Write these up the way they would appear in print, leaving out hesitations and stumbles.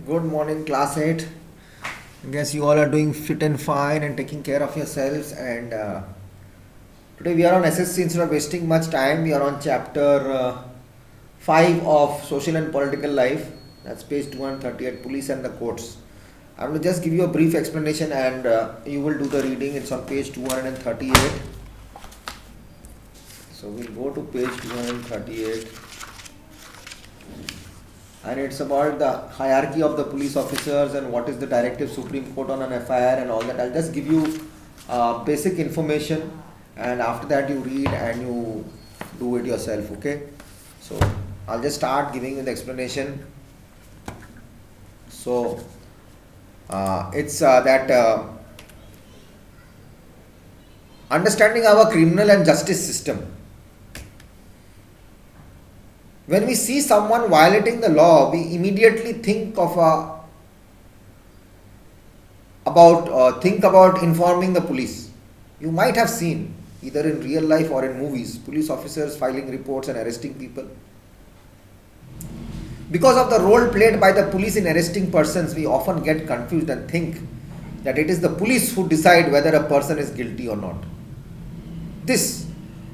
Good morning, class 8. I guess you all are doing fit and fine and taking care of yourselves. And today we are on SSC. Instead of wasting much time, we are on chapter 5 of Social and Political Life. That's page 238, Police and the Courts. I will just give you a brief explanation and you will do the reading. It's on page 238. So we'll go to page 238. And it's about the hierarchy of the police officers and what is the directive Supreme Court on an FIR and all that. I'll just give you basic information, and after that you read and you do it yourself, okay? So I'll just start giving you the explanation. So it's that understanding our criminal and justice system. When we see someone violating the law, we immediately think about informing the police. You might have seen, either in real life or in movies, police officers filing reports and arresting people. Because of the role played by the police in arresting persons, we often get confused and think that it is the police who decide whether a person is guilty or not. This,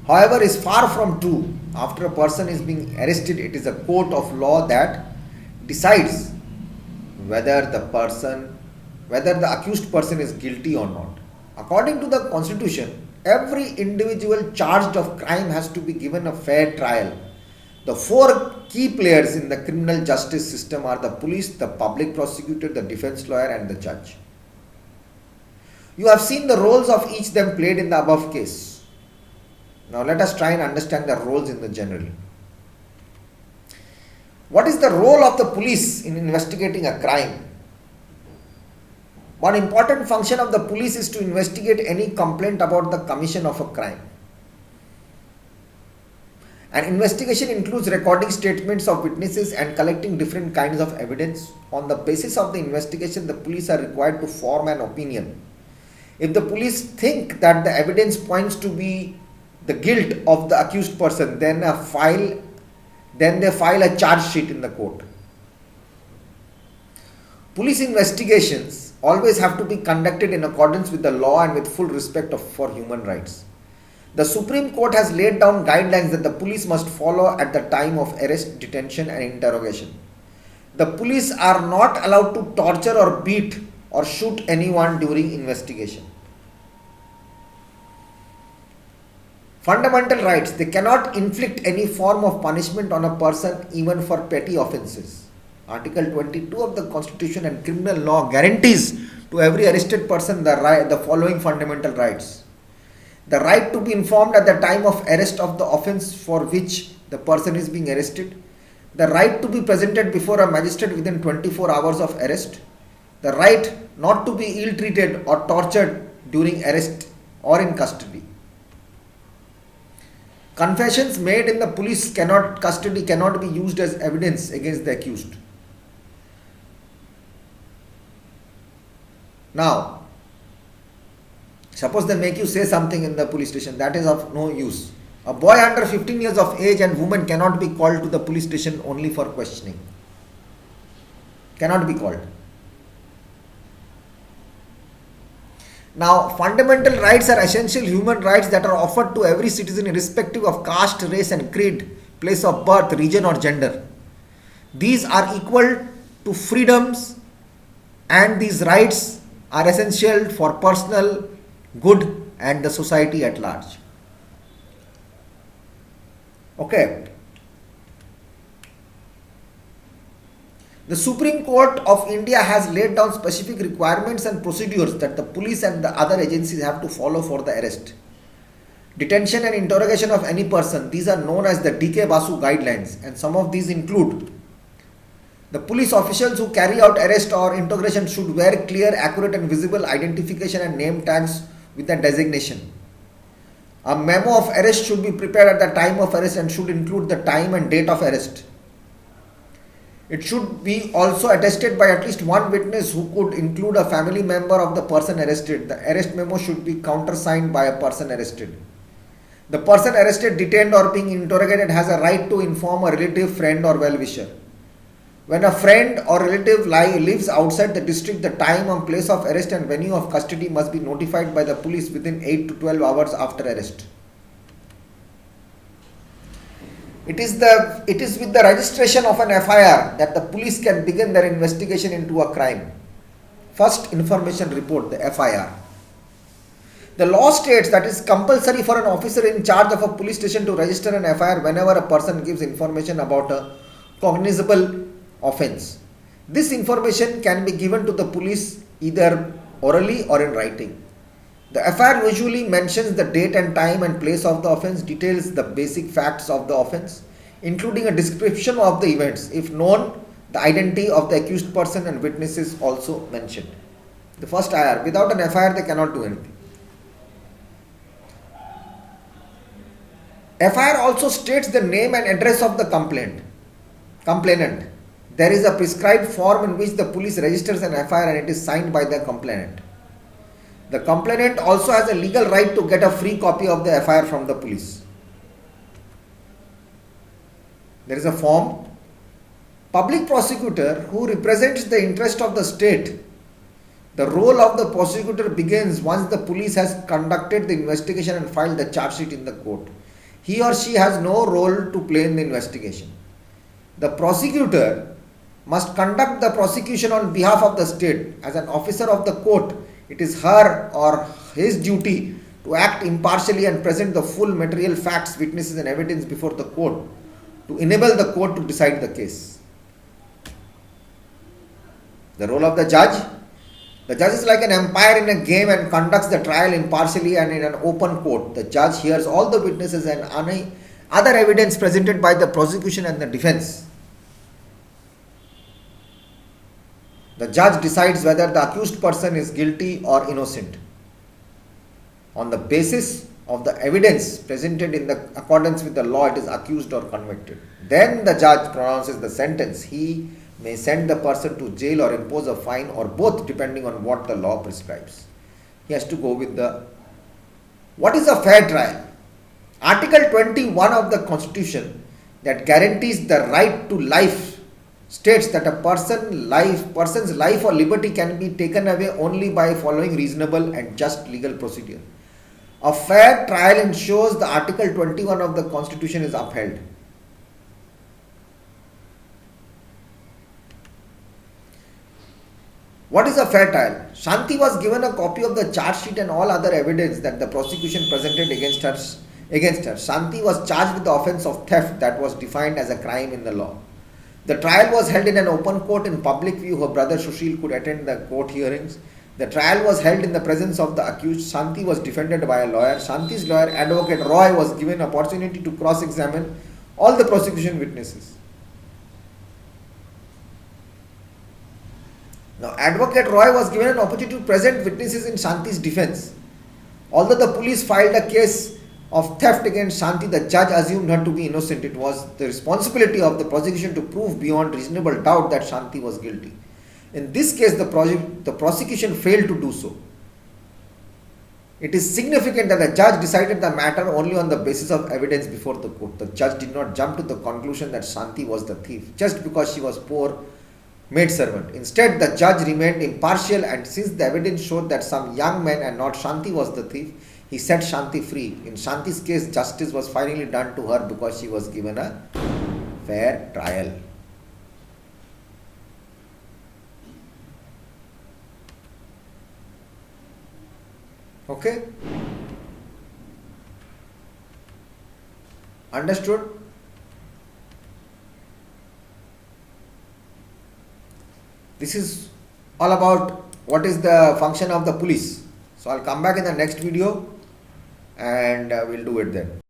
however, is far from true. After a person is being arrested, it is a court of law that decides whether the accused person is guilty or not. According to the Constitution, every individual charged of crime has to be given a fair trial. The four key players in the criminal justice system are the police, the public prosecutor, the defense lawyer, and the judge. You have seen the roles of each them played in the above case. Now let us try and understand the roles in the general. What is the role of the police in investigating a crime? One important function of the police is to investigate any complaint about the commission of a crime. An investigation includes recording statements of witnesses and collecting different kinds of evidence. On the basis of the investigation, the police are required to form an opinion. If the police think that the evidence points to be the guilt of the accused person, then they file a charge sheet in the court. Police investigations always have to be conducted in accordance with the law and with full respect for human rights. The Supreme Court has laid down guidelines that the police must follow at the time of arrest, detention, and interrogation. The police are not allowed to torture or beat or shoot anyone during investigation. Fundamental rights. They cannot inflict any form of punishment on a person even for petty offences. Article 22 of the Constitution and criminal law guarantees to every arrested person the following fundamental rights. The right to be informed at the time of arrest of the offence for which the person is being arrested. The right to be presented before a magistrate within 24 hours of arrest. The right not to be ill-treated or tortured during arrest or in custody. Confessions made in the police custody cannot be used as evidence against the accused. Now, suppose they make you say something in the police station, that is of no use. A boy under 15 years of age and woman cannot be called to the police station only for questioning. Cannot be called. Now, fundamental rights are essential human rights that are offered to every citizen irrespective of caste, race and creed, place of birth, region or gender. These are equal to freedoms, and these rights are essential for personal good and the society at large. Okay. The Supreme Court of India has laid down specific requirements and procedures that the police and the other agencies have to follow for the arrest, detention and interrogation of any person. These are known as the D.K. Basu guidelines, and some of these include: the police officials who carry out arrest or interrogation should wear clear, accurate and visible identification and name tags with a designation. A memo of arrest should be prepared at the time of arrest and should include the time and date of arrest. It should be also attested by at least one witness who could include a family member of the person arrested. The arrest memo should be countersigned by a person arrested. The person arrested, detained or being interrogated has a right to inform a relative, friend or well-wisher. When a friend or relative lives outside the district, the time and place of arrest and venue of custody must be notified by the police within 8 to 12 hours after arrest. It is with the registration of an FIR that the police can begin their investigation into a crime. First information report, the FIR. The law states that it is compulsory for an officer in charge of a police station to register an FIR whenever a person gives information about a cognizable offence. This information can be given to the police either orally or in writing. The FIR usually mentions the date and time and place of the offence, details the basic facts of the offence, including a description of the events. If known, the identity of the accused person and witnesses also mentioned. The first IR, without an FIR they cannot do anything. FIR also states the name and address of the complainant. There is a prescribed form in which the police registers an FIR and it is signed by the complainant. The complainant also has a legal right to get a free copy of the FIR from the police. There is a form. Public prosecutor who represents the interest of the state. The role of the prosecutor begins once the police has conducted the investigation and filed the charge sheet in the court. He or she has no role to play in the investigation. The prosecutor must conduct the prosecution on behalf of the state. As an officer of the court, it is her or his duty to act impartially and present the full material facts, witnesses and evidence before the court to enable the court to decide the case. The role of the judge. The judge is like an umpire in a game and conducts the trial impartially and in an open court. The judge hears all the witnesses and other evidence presented by the prosecution and the defense. The judge decides whether the accused person is guilty or innocent. On the basis of the evidence presented in accordance with the law, it is accused or convicted. Then the judge pronounces the sentence. He may send the person to jail or impose a fine or both, depending on what the law prescribes. He has to go with what is a fair trial? Article 21 of the Constitution that guarantees the right to life states that a person's life or liberty can be taken away only by following reasonable and just legal procedure. A fair trial ensures the Article 21 of the Constitution is upheld. What is a fair trial? Shanti was given a copy of the charge sheet and all other evidence that the prosecution presented against her. Shanti was charged with the offence of theft that was defined as a crime in the law. The trial was held in an open court in public view. Her brother Sushil could attend the court hearings. The trial was held in the presence of the accused. Shanti was defended by a lawyer. Shanti's lawyer, Advocate Roy, was given opportunity to cross-examine all the prosecution witnesses. Now, Advocate Roy was given an opportunity to present witnesses in Shanti's defense. Although the police filed a case of theft against Shanti, the judge assumed her to be innocent. It was the responsibility of the prosecution to prove beyond reasonable doubt that Shanti was guilty. In this case, the prosecution failed to do so. It is significant that the judge decided the matter only on the basis of evidence before the court. The judge did not jump to the conclusion that Shanti was the thief just because she was poor maidservant. Instead, the judge remained impartial, and since the evidence showed that some young man and not Shanti was the thief, he set Shanti free. In Shanti's case, justice was finally done to her because she was given a fair trial. Okay? Understood? This is all about what is the function of the police. So I'll come back in the next video and we'll do it then.